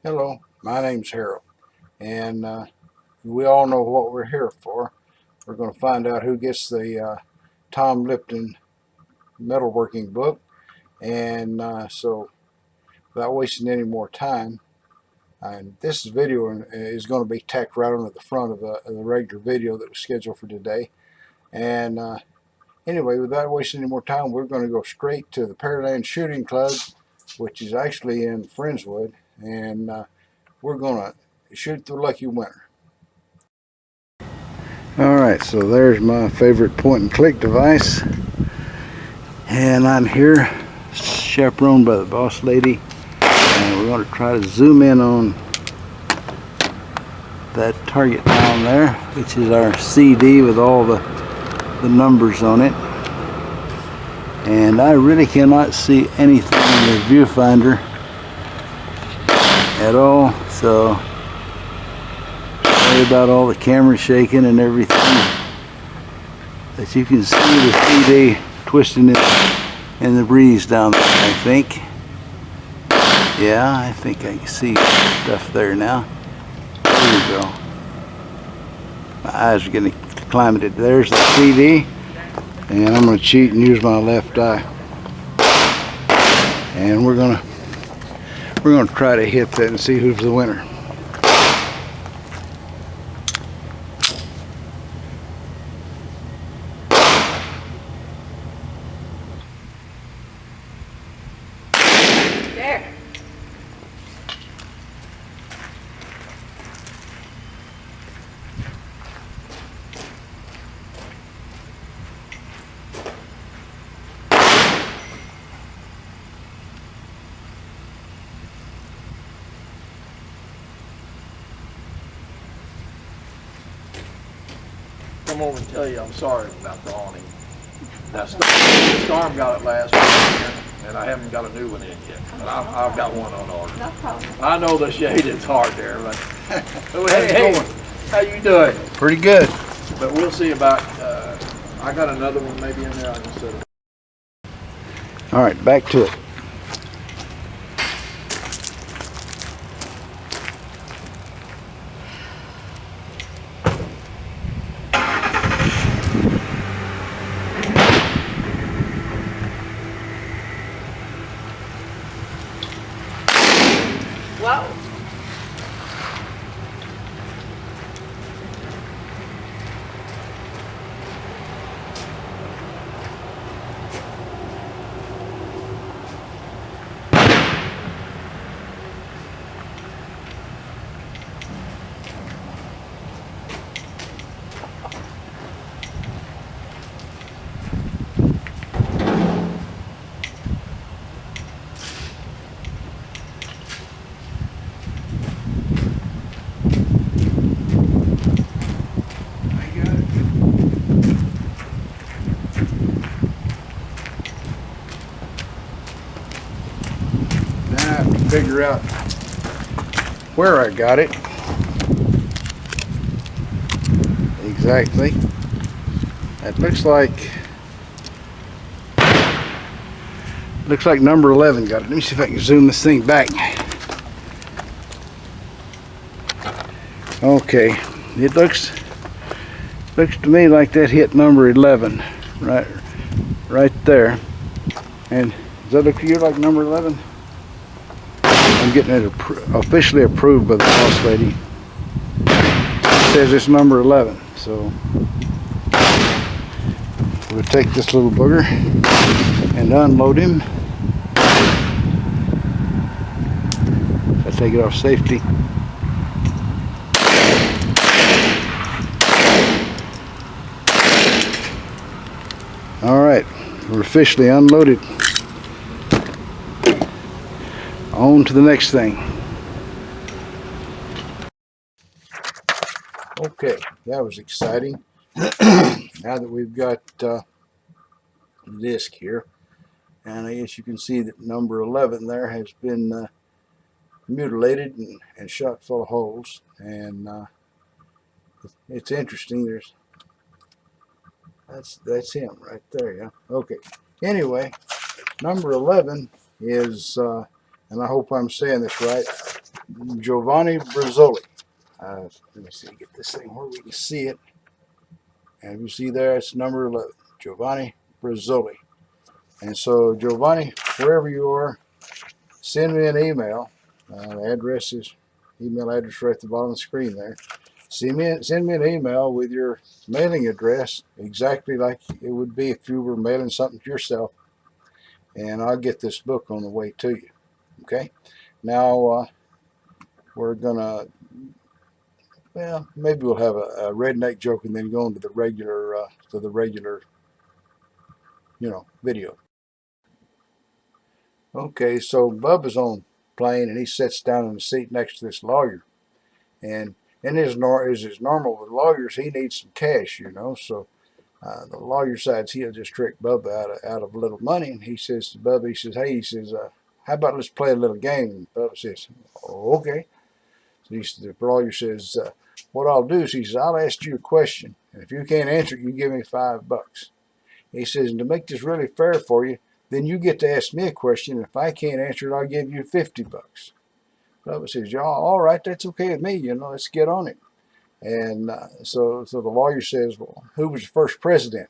Hello, my name's Harold, and we all know what we're here for. We're going to find out who gets the Tom Lipton metalworking book, and so without wasting any more time, and this video is going to be tacked right onto the front of the regular video that was scheduled for today. And anyway, without wasting any more time, we're going to go straight to the Pearland Shooting Club, which is actually in Friendswood, and we're going to shoot the lucky winner. Alright, so there's my favorite point and click device, and I'm here chaperoned by the boss lady, and we're going to try to zoom in on that target down there, which is our CD with all the numbers on it. And I really cannot see anything in the viewfinder at all, so sorry about all the camera shaking and everything. But you can see the CD twisting in the breeze down there, I think. Yeah, I think I can see stuff there now. There we go. My eyes are getting acclimated. There's the CD, and I'm going to cheat and use my left eye. And we're going to try to hit that and see who's the winner. There. Come over and tell you I'm sorry about the awning. That storm got it last week, and I haven't got a new one in yet. But I've got one on order. No problem. I know the shade is hard there, but hey, how you doing? Pretty good. But we'll see about. I got another one maybe in there I can set up. Alright, back to it. Whoa. Figure out where I got it exactly. It looks like number 11 got it. Let me see if I can zoom this thing back. Okay, it looks to me like that hit number 11 right there. And does that look to you like number 11? I'm getting it officially approved by the boss lady. It says it's number 11, so we'll take this little booger and unload him. I'll take it off safety. Alright, we're officially unloaded. On to the next thing. Okay, that was exciting. Now that we've got the disc here, and I guess you can see that number 11 there has been mutilated and shot full of holes, and it's interesting. That's him right there. Yeah. Okay. Anyway, number 11 is, and I hope I'm saying this right, Giovanni Brazzoli. Let me see, get this thing where we can see it. And you see there, it's number 11, Giovanni Brazzoli. And so, Giovanni, wherever you are, send me an email. The address is, email address right at the bottom of the screen there. Send me an email with your mailing address, exactly like it would be if you were mailing something to yourself, and I'll get this book on the way to you. Okay? Now, we're gonna, well, maybe we'll have a redneck joke and then go into the regular, video. Okay, so Bubba's on plane and he sits down in the seat next to this lawyer, and as is normal with lawyers, he needs some cash, so the lawyer decides he'll just trick Bubba out of a little money, and he says to Bubba, hey, how about let's play a little game? And Bubba says, oh, okay. So the lawyer says, what I'll do is, he says, I'll ask you a question, and if you can't answer it, you give me $5. He says, and to make this really fair for you, then you get to ask me a question, and if I can't answer it, I'll give you $50. Bubba says, yeah, all right, that's okay with me, let's get on it. And so the lawyer says, well, who was the first president?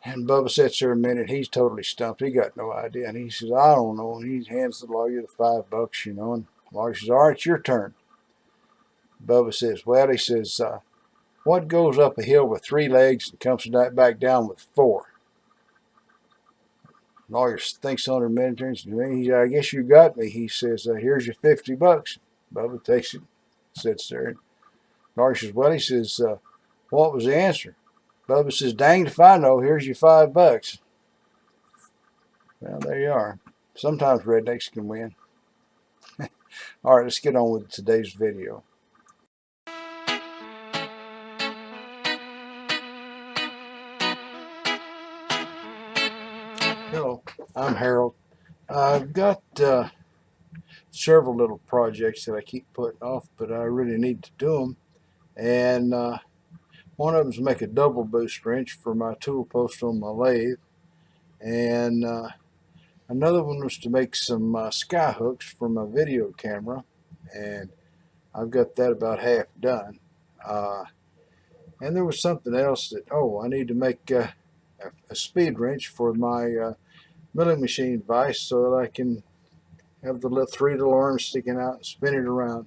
And Bubba sits there a minute. He's totally stumped. He got no idea. And he says, I don't know. And he hands the lawyer the $5, and the lawyer says, all right, it's your turn. Bubba says, well, he says, what goes up a hill with 3 legs and comes back down with 4? The lawyer thinks on it a minute and says, I guess you got me. He says, here's your $50. Bubba takes it, sits there. Lawyer says, well, he says, what was the answer? Bubba says, danged if I know, here's your $5. Well, there you are. Sometimes rednecks can win. All right, let's get on with today's video. Hello, I'm Harold. I've got several little projects that I keep putting off, but I really need to do them. And one of them is make a double boost wrench for my tool post on my lathe. And another one was to make some sky hooks for my video camera. And I've got that about half done. And there was something else that, I need to make a speed wrench for my milling machine vise so that I can have the 3 little arms sticking out and spin it around.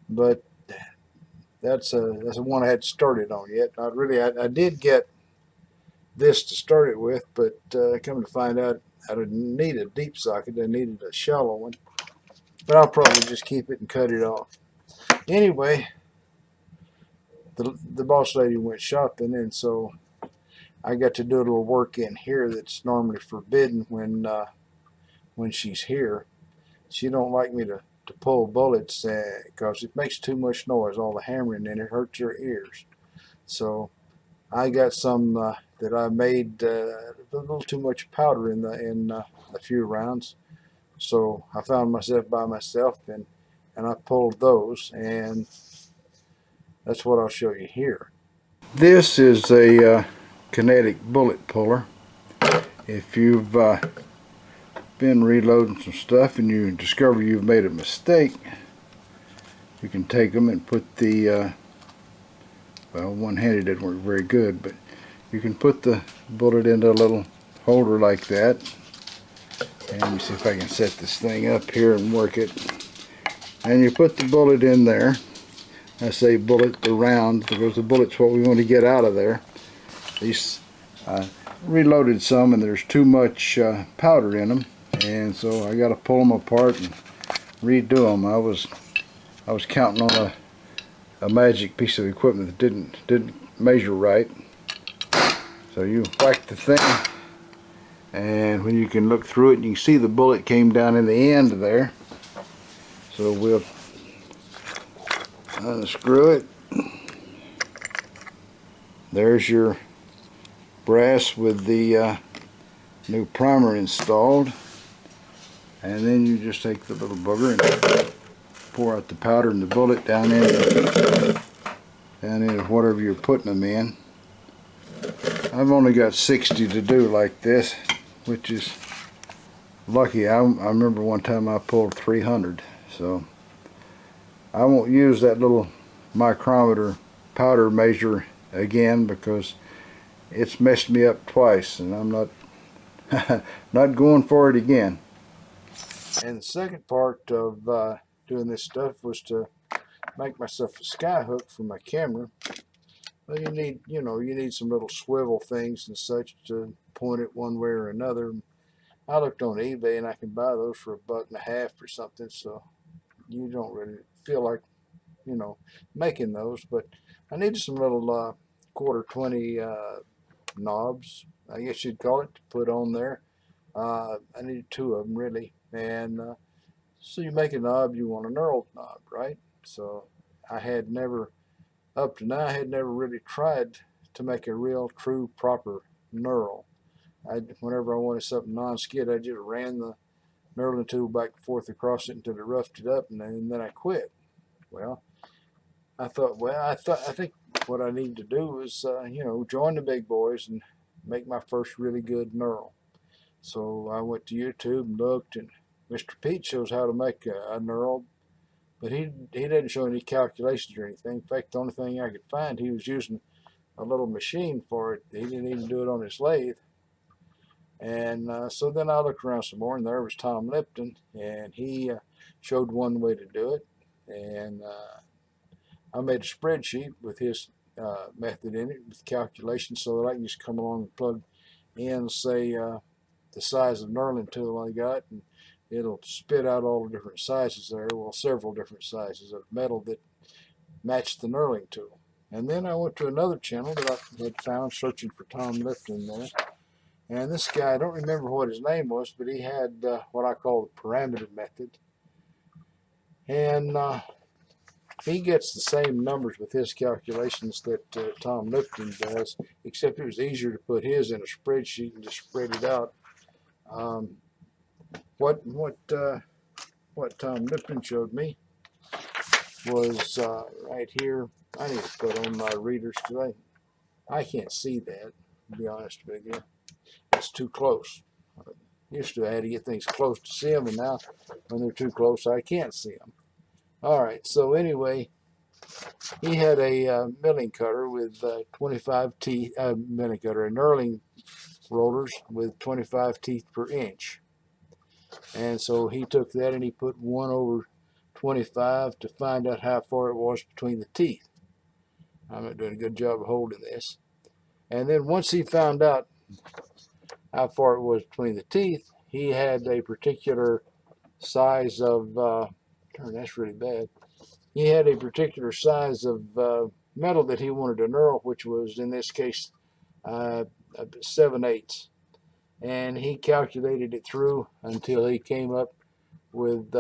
But that's the one I hadn't started on yet. I did get this to start it with, but come to find out, I didn't need a deep socket. I needed a shallow one. But I'll probably just keep it and cut it off. Anyway, the boss lady went shopping, and so I got to do a little work in here that's normally forbidden when she's here. She don't like me to pull bullets because it makes too much noise. All the hammering in it hurts your ears. So I got some that I made a little too much powder in a few rounds. So I found myself by myself, and I pulled those, and that's what I'll show you here. This is a kinetic bullet puller. If you've been reloading some stuff and you discover you've made a mistake, you can take them and put the well, one-handed didn't work very good, but you can put the bullet into a little holder like that. And let me see if I can set this thing up here and work it. And you put the bullet in there. I say bullet, the round, because the bullet's what we want to get out of there. These reloaded some, and there's too much powder in them, and so I got to pull them apart and redo them. I was counting on a magic piece of equipment that didn't measure right. So you whack the thing, and when you can look through it, you can see the bullet came down in the end there. So we'll unscrew it. There's your brass with the new primer installed, and then you just take the little booger and pour out the powder and the bullet down into whatever you're putting them in. I've only got 60 to do like this, which is lucky. I remember one time I pulled 300, so I won't use that little micrometer powder measure again because it's messed me up twice, and I'm not not going for it again. And the second part of doing this stuff was to make myself a sky hook for my camera. Well, you need some little swivel things and such to point it one way or another. I looked on eBay and I can buy those for $1.50 or something, so you don't really feel like, making those. But I needed some little quarter 20 knobs, I guess you'd call it, to put on there. I needed two of them really, and so you make a knob, you want a knurled knob, right? So I had never, up to now, I had never really tried to make a real, true, proper knurl. Whenever I wanted something non-skid, I just ran the knurling tool back and forth across it until it roughed it up, and then I quit. Well, I think what I need to do is, join the big boys and make my first really good knurl. So I went to YouTube and looked, and Mr. Pete shows how to make a knurl, but he didn't show any calculations or anything. In fact, the only thing I could find, he was using a little machine for it. He didn't even do it on his lathe. And so then I looked around some more, and there was Tom Lipton, and he showed one way to do it. And I made a spreadsheet with his method in it, with calculations, so that I can just come along and plug in, say, the size of knurling tool I got, and it'll spit out all the different sizes there, well, several different sizes of metal that matched the knurling tool. And then I went to another channel that I had found searching for Tom Lipton there. And this guy, I don't remember what his name was, but he had what I call the parameter method. And he gets the same numbers with his calculations that Tom Lipton does, except it was easier to put his in a spreadsheet and just spread it out. What Tom Lipton showed me was right here. I need to put on my readers because I can't see that, to be honest with you. It's too close. Used to I had to get things close to see them, and now when they're too close, I can't see them. All right, so anyway, he had a milling cutter with 25 teeth, milling cutter, a knurling rollers with 25 teeth per inch. And so he took that and he put 1/25 to find out how far it was between the teeth. I'm not doing a good job of holding this. And then once he found out how far it was between the teeth, he had a particular size of, that's really bad. He had a particular size of metal that he wanted to knurl, which was in this case 7/8. And he calculated it through until he came up with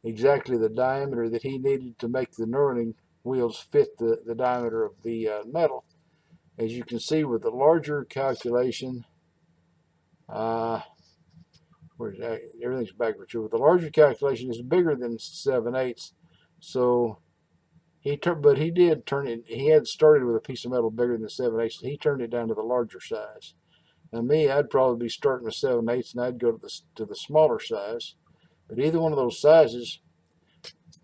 exactly the diameter that he needed to make the knurling wheels fit the diameter of the metal. As you can see with the larger calculation, everything's backwards here. With the larger calculation, is bigger than 7/8. So but he did turn it. He had started with a piece of metal bigger than 7/8. So he turned it down to the larger size. Now me, I'd probably be starting with 7/8, and I'd go to the smaller size. But either one of those sizes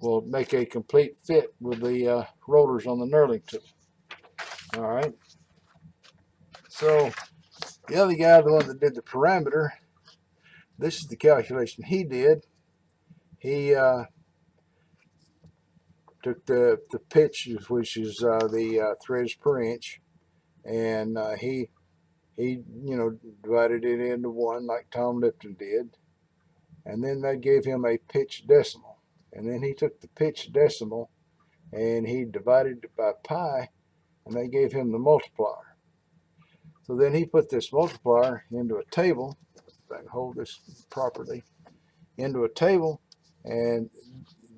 will make a complete fit with the rollers on the knurling tool. All right. So the other guy, the one that did the parameter, this is the calculation he did. He took the pitch, which is the threads per inch, and he divided it into one like Tom Lipton did, and then they gave him a pitch decimal, and then he took the pitch decimal and he divided it by pi, and they gave him the multiplier. So then he put this multiplier into a table, if I can hold this properly, into a table, and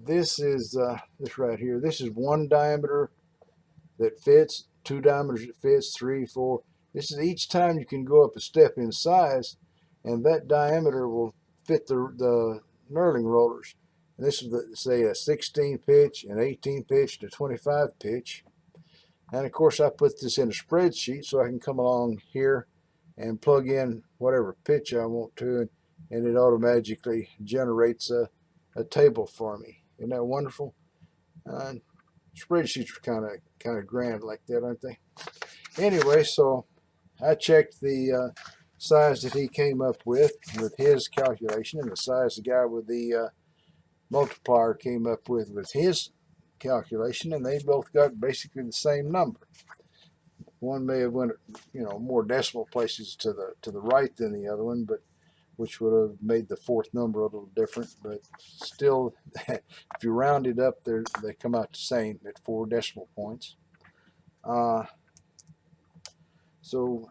this is this right here. This is one diameter that fits, two diameters that fits, 3, 4. This is each time you can go up a step in size, and that diameter will fit the knurling rollers. And this is, say, a 16 pitch, an 18 pitch, and a 25 pitch. And of course, I put this in a spreadsheet so I can come along here and plug in whatever pitch I want to, and and it automatically generates a table for me. Isn't that wonderful? Spreadsheets are kind of grand like that, aren't they? Anyway, so I checked the size that he came up with his calculation, and the size the guy with the multiplier came up with his calculation, and they both got basically the same number. One may have went, more decimal places to the right than the other one, but which would have made the fourth number a little different. But still, if you round it up, they come out the same at 4 decimal points. So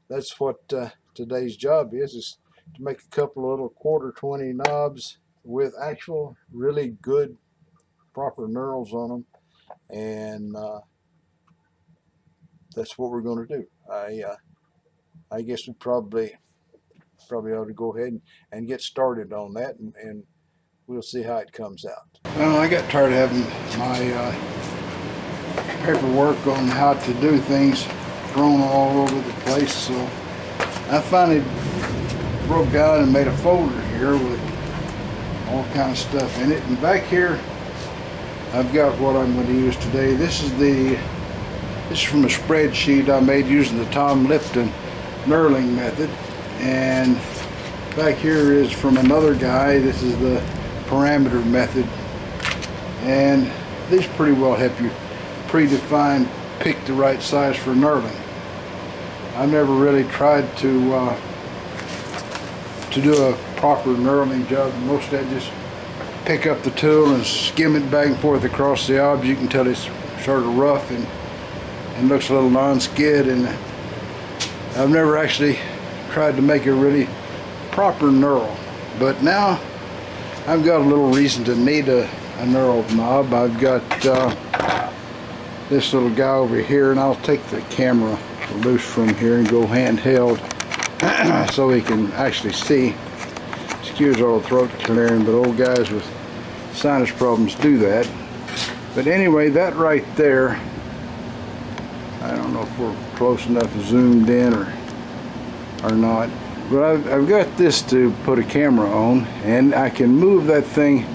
that's what today's job is to make a couple of little 1/4 knobs with actual really good proper knurls on them, and that's what we're going to do. I guess we probably ought to go ahead and get started on that, and we'll see how it comes out. Well, I got tired of having my paperwork on how to do things thrown all over the place, so I finally broke out and made a folder here with all kind of stuff in it. And back here I've got what I'm going to use today. This is from a spreadsheet I made using the Tom Lipton knurling method, and back here is from another guy. This is the parameter method, and these pretty well help you predefine, pick the right size for knurling. I never really tried to do a proper knurling job. Most of that just pick up the tool and skim it back and forth across the object until it's sort of rough and looks a little non-skid, and I've never actually tried to make a really proper knurl. But now I've got a little reason to need a knurl knob. I've got this little guy over here, and I'll take the camera loose from here and go handheld so he can actually see. Excuse all the throat clearing, but old guys with sinus problems do that. But anyway, that right there, I don't know if we're close enough zoomed in or not, but I've got this to put a camera on, and I can move that thing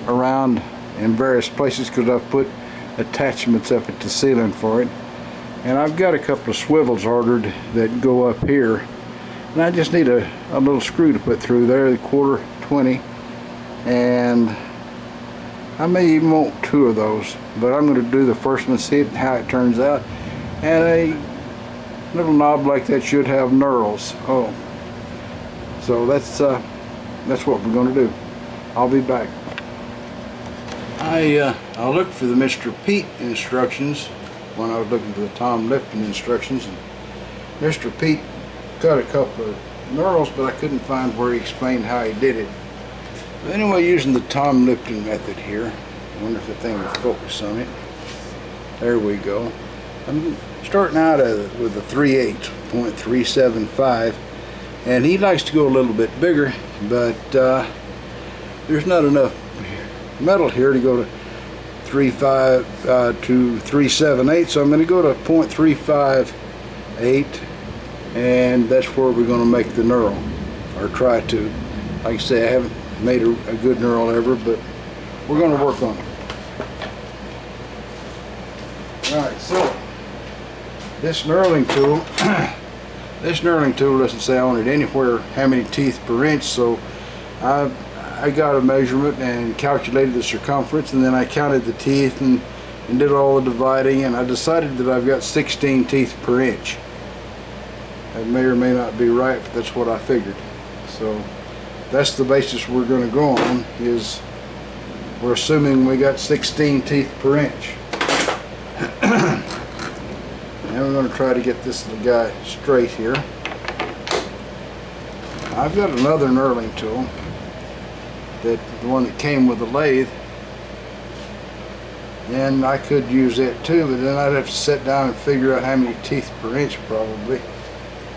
around in various places because I've put attachments up at the ceiling for it. And I've got a couple of swivels ordered that go up here, and I just need a little screw to put through there, the 1/4 and I may even want 2 of those, but I'm going to do the first one, see how it turns out. And a little knob like that should have knurls. Oh, so that's what we're going to do. I'll be back. I looked for the Mr. Pete instructions when I was looking for the Tom Lipton instructions, and Mr. Pete got a couple of knurls, but I couldn't find where he explained how he did it. But anyway, using the Tom Lipton method here, I wonder if the thing will focus on it. There we go. I'm starting out with a 3/8, 0.375, and he likes to go a little bit bigger, but there's not enough metal here to go to 3.5 to 3.78, so I'm going to go to 0.358, and that's where we're going to make the knurl, or try to. Like I say, I haven't made a good knurl ever, but we're going to work on it. Alright, so this knurling tool doesn't say on it anywhere how many teeth per inch, so I got a measurement and calculated the circumference, and then I counted the teeth and did all the dividing, and I decided that I've got 16 teeth per inch. That may or may not be right, but that's what I figured. So that's the basis we're going to go on, is we're assuming we got 16 teeth per inch. And we're going to try to get this little guy straight here. I've got another knurling tool, the one that came with the lathe, and I could use it too, but then I'd have to sit down and figure out how many teeth per inch probably,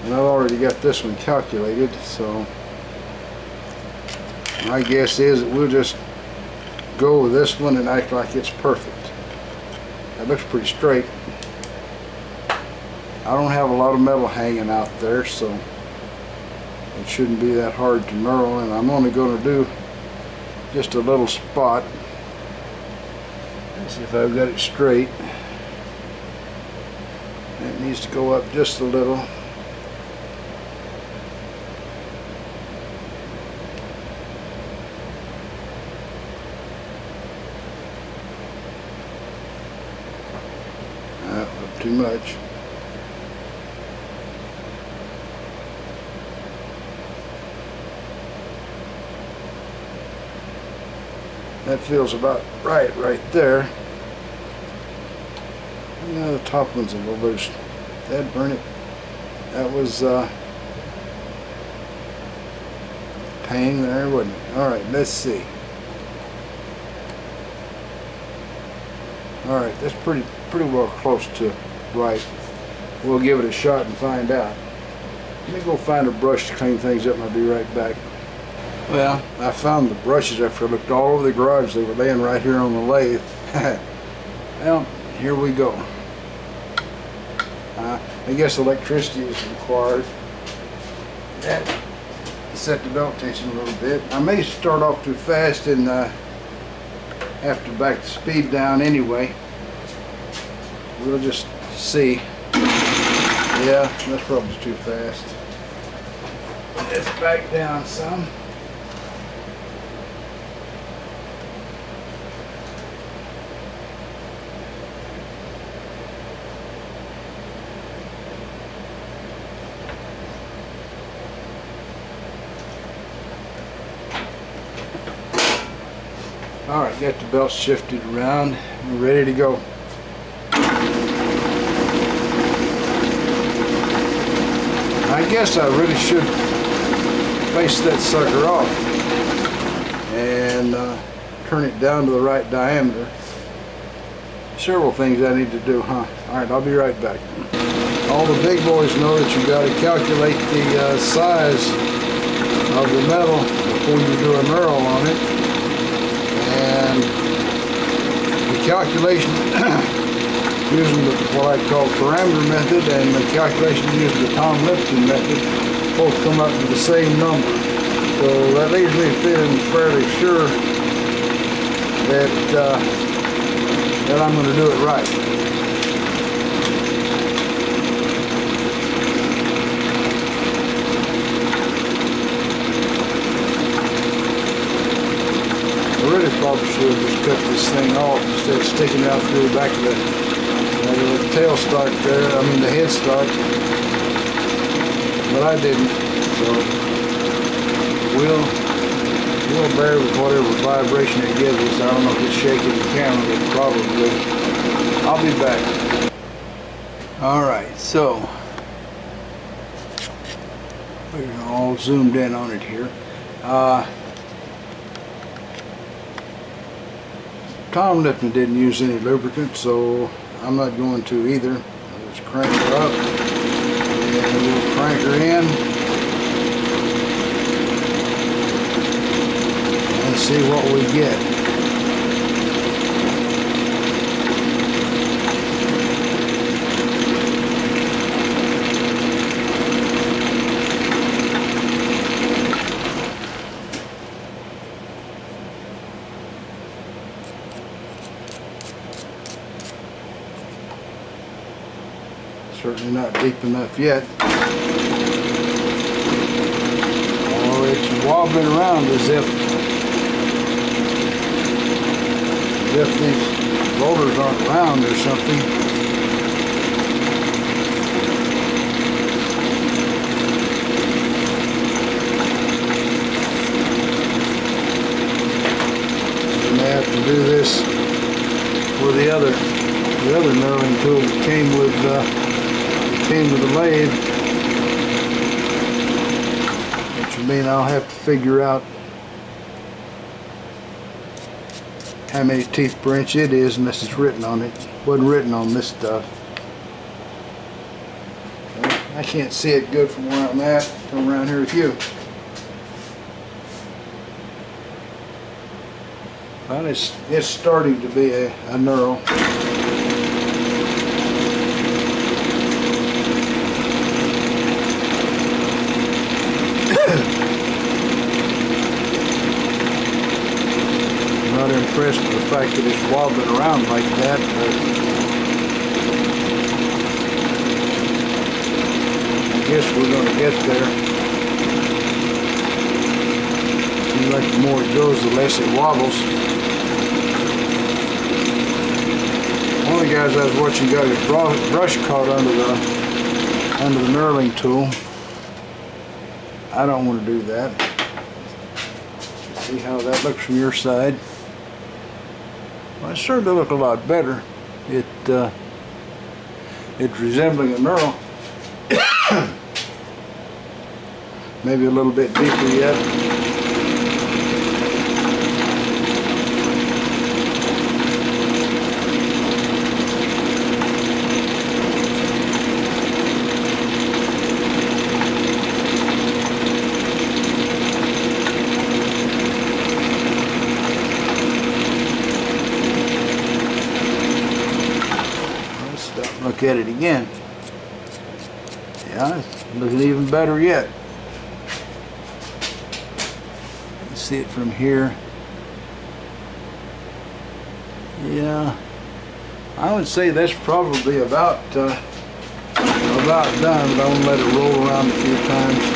and I've already got this one calculated, so my guess is that we'll just go with this one and act like it's perfect. That looks pretty straight. I don't have a lot of metal hanging out there, so It shouldn't be that hard to knurl, and I'm only going to do just a little spot. Let's see if I've got it straight. It needs to go up just a little. Not too much. That feels about right there. Yeah, the top one's a little loose. That'd burn it. That was pain there, wasn't it? Alright, let's see. Alright, that's pretty well close to right. We'll give it a shot and find out. Let me go find a brush to clean things up and I'll be right back. Well, I found the brushes after I looked all over the garage. They were laying right here on the lathe. Well, here we go. I guess electricity is required. That set the belt tension a little bit. I may start off too fast and have to back the speed down anyway. We'll just see. Yeah, that's probably too fast. Let's back down some. Alright, got the belt shifted around. We're ready to go. I guess I really should face that sucker off and turn it down to the right diameter. Several things I need to do, huh? Alright, I'll be right back. All the big boys know that you got to calculate the size of the metal before you do a knurl on it. And the calculation using what I call parameter method and the calculation using the Tom Lipton method both come up with the same number. So that leaves me feeling fairly sure that that I'm going to do it right. I really probably should have just cut this thing off instead of sticking it out through the back of the tail stock there, I mean the head stock, but I didn't, so we'll bear with whatever vibration it gives us. I don't know if it's shaking the camera, but probably. I'll be back. Alright, so we're all zoomed in on it here. Tom Lipton didn't use any lubricant, so I'm not going to either. I'll just crank her up and we'll crank her in and see what we get. Certainly not deep enough yet. Oh, it's wobbling around as if these rollers aren't round or something. You may have to do this with the other knurling tool that came with the lathe, which would mean I'll have to figure out how many teeth per inch it is unless it's written on it. Wasn't written on this stuff. I can't see it good from where I'm at. Come around here with you. Well, it's starting to be a knurl. not impressed with the fact that it's wobbling around like that, but I guess we're going to get there. Seems like the more it goes, the less it wobbles. One of the guys I was watching got his brush caught under the knurling tool. I don't want to do that. Let's see how that looks from your side. Well, it started to look a lot better. It's resembling a knurl. Maybe a little bit deeper yet. Look at it again. Yeah, it's looking even better yet. You can see it from here. Yeah, I would say that's probably about done, but I'm gonna let it roll around a few times.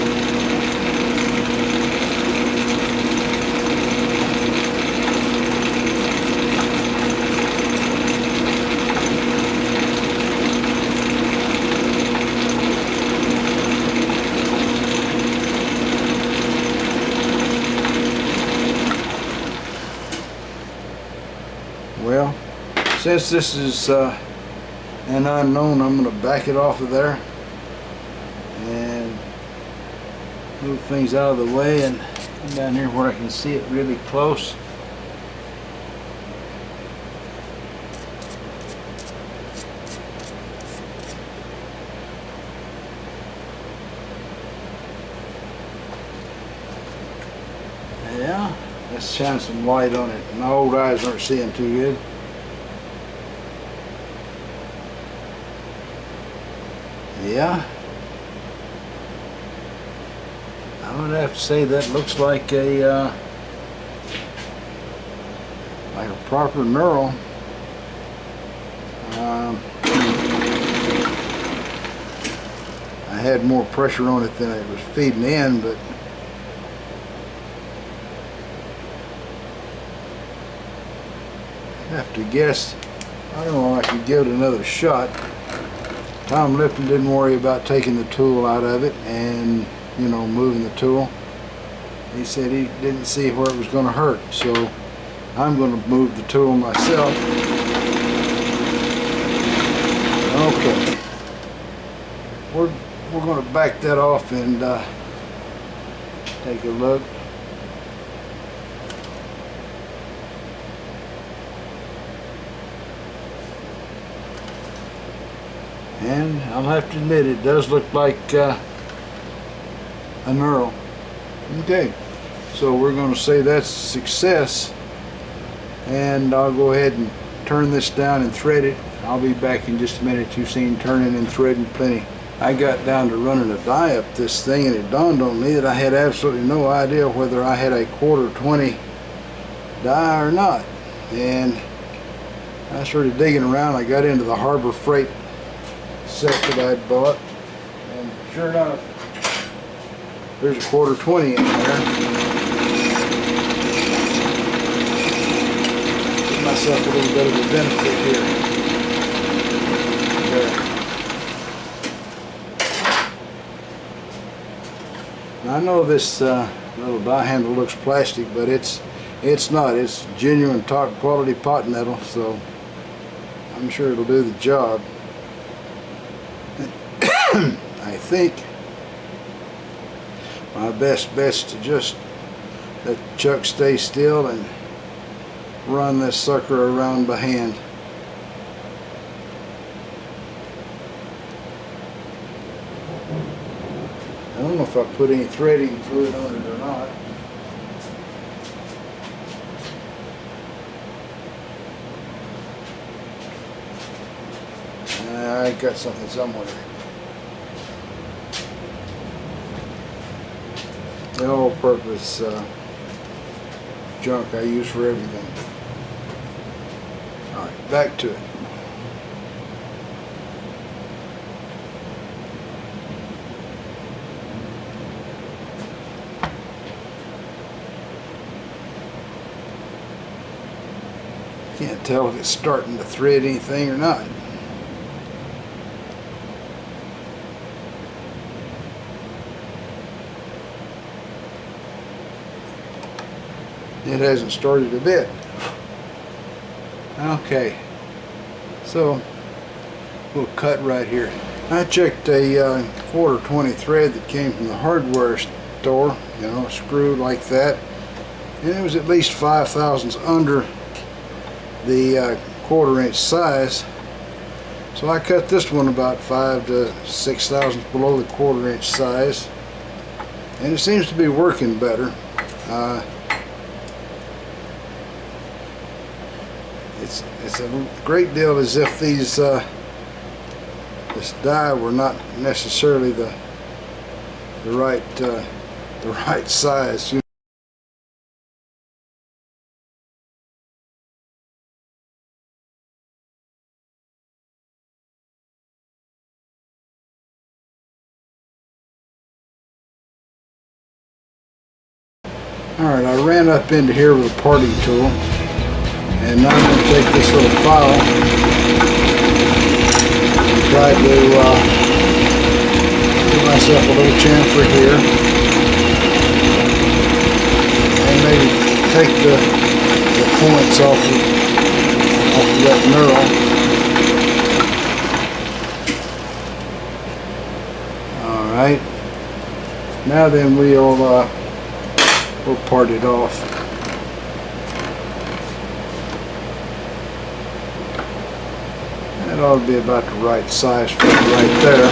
Well, since this is an unknown, I'm going to back it off of there and move things out of the way and come down here where I can see it really close. Yeah. Let's shine some light on it. My old eyes aren't seeing too good. Yeah. I would have to say that looks like a proper knurl. I had more pressure on it than it was feeding in, but I have to guess, I don't know, I could give it another shot. Tom Lipton didn't worry about taking the tool out of it and, you know, moving the tool. He said he didn't see where it was going to hurt, so I'm going to move the tool myself. Okay. We're going to back that off and take a look. And I'll have to admit, it does look like a knurl. Okay, so we're going to say that's a success, and I'll go ahead and turn this down and thread it. I'll be back in just a minute. You've seen turning and threading plenty. I got down to running a die up this thing, and it dawned on me that I had absolutely no idea whether I had a 1/4 die or not. And I started digging around. I got into the Harbor Freight set that I'd bought, and sure enough, there's a 1/4 in there. Give myself a little bit of a benefit here. There. Now, I know this little die handle looks plastic, but it's not. It's genuine top quality pot metal, so I'm sure it'll do the job. I think my best bet's to just let the chuck stay still and run this sucker around by hand. I don't know if I put any threading fluid on it or not. I got something somewhere. The all-purpose junk I use for everything. All right, back to it. Can't tell if it's starting to thread anything or not. It hasn't started a bit. Okay, so we'll cut right here. I checked a 1/4 thread that came from the hardware store, you know, screwed like that, and it was at least 5 thousandths under the 1/4 inch size. So I cut this one about 5 to 6 thousandths below the 1/4 inch size, and it seems to be working better. It's a great deal as if these this die were not necessarily the right size. Alright, I ran up into here with a parting tool, and now I'm going to take this little file and try to give myself a little chamfer here, and maybe take the points off of that knurl. Alright, now then we'll part it off. That ought to be about the right size for it right there.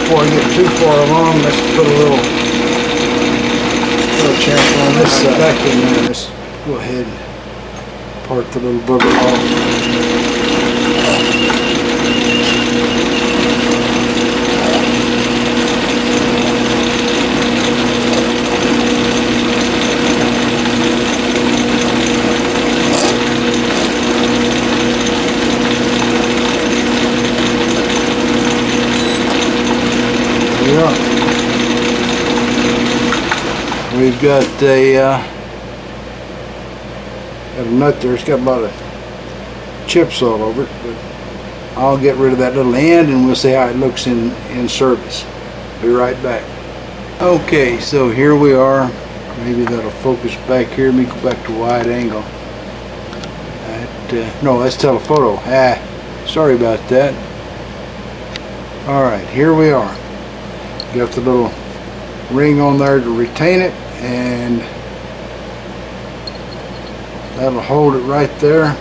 Before I get too far along, let's put a little chamfer on this back in there. Let's go ahead and part the little booger off. We've got a nut there. It's got a lot of chips all over it, but I'll get rid of that little end and we'll see how it looks in service. Be right back. Okay, so here we are. Maybe that'll focus back here. Let me go back to wide angle. No, that's telephoto. Sorry about that. Alright, here we are. Got the little ring on there to retain it, and that'll hold it right there.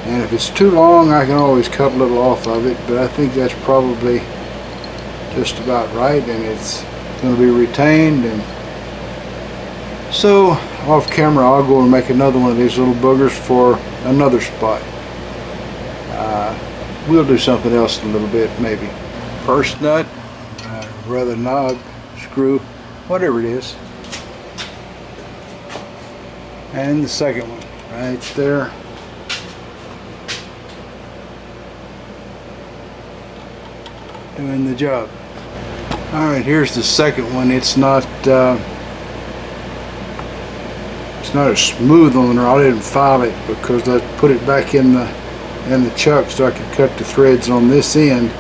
And if it's too long, I can always cut a little off of it, but I think that's probably just about right, and it's going to be retained. And so off camera I'll go and make another one of these little boogers for another spot. We'll do something else in a little bit, maybe. First nut, rather knob, screw, whatever it is. And the second one right there. Doing the job. Alright, here's the second one. It's not as smooth on there. I didn't file it because I put it back in the chuck so I could cut the threads on this end,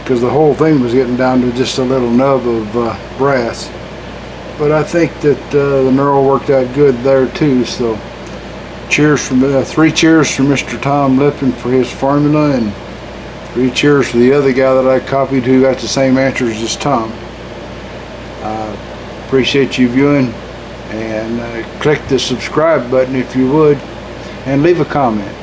because the whole thing was getting down to just a little nub of brass. But I think that the knurl worked out good there too. So cheers from 3 cheers from Mr. Tom Lipton for his formula, and 3 cheers for the other guy that I copied who got the same answers as Tom. Appreciate you viewing, and click the subscribe button if you would, and leave a comment.